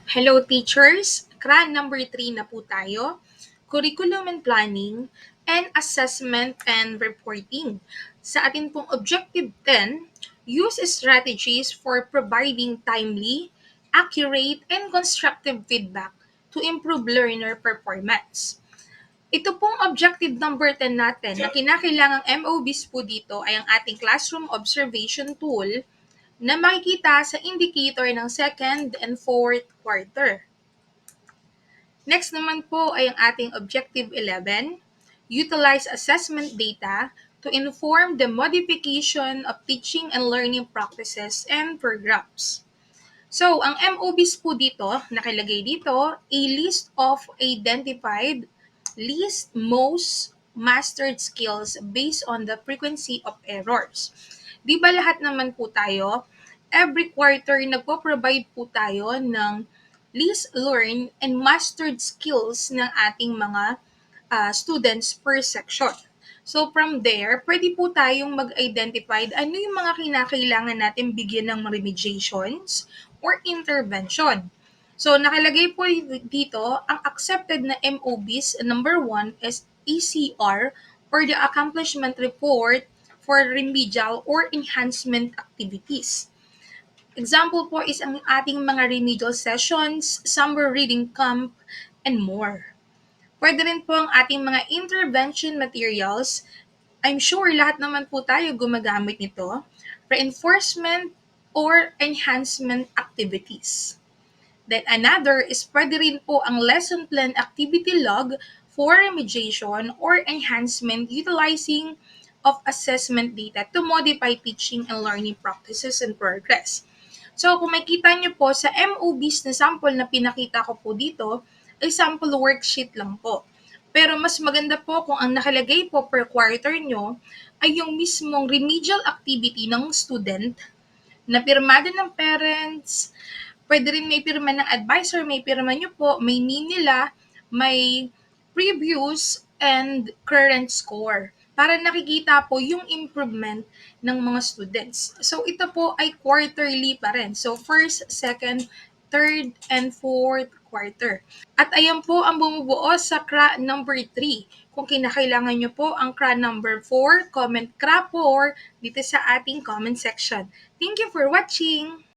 Hello teachers! CRA number 3 na po tayo, Curriculum and Planning, and Assessment and Reporting. Sa atin pong Objective 10, use strategies for providing timely, accurate, and constructive feedback to improve learner performance. Ito pong objective number 10 natin na kinakailangang MOBs po dito ay ang ating classroom observation tool na makikita sa indicator ng second and fourth quarter. Next naman po ay ang ating Objective 11, utilize assessment data to inform the modification of teaching and learning practices and programs. So, ang MOBs po dito, nakilagay dito, a list of identified, least, most, mastered skills based on the frequency of errors. Di ba lahat naman po tayo, every quarter nagpo-provide po tayo ng least learned and mastered skills ng ating mga students per section. So from there, pwede po tayong mag-identify ano yung mga kinakailangan natin bigyan ng remediations or intervention. So nakalagay po dito, ang accepted na MOBs, number 1 is ECR or the Accomplishment Report for Remedial or Enhancement Activities. Example po is ang ating mga remedial sessions, summer reading camp, and more. Pwede rin po ang ating mga intervention materials. I'm sure lahat naman po tayo gumagamit nito. Reinforcement or enhancement activities. Then another is pwede rin po ang lesson plan activity log for remediation or enhancement utilizing of assessment data to modify teaching and learning practices and progress. So kung makita nyo po sa MOBs na sample na pinakita ko po dito, ay sample worksheet lang po. Pero mas maganda po kung ang nakalagay po per quarter nyo ay yung mismong remedial activity ng student na pirmado ng parents, pwede rin may pirma ng advisor, may pirma nyo po, may name nila, may previous and current score para nakikita po yung improvement ng mga students. So ito po ay quarterly pa rin. So first, second, third, and fourth quarter. At ayan po ang bumubuo sa CRA number 3. Kung kinakailangan nyo po ang CRA number 4, comment CRA 4 dito sa ating comment section. Thank you for watching!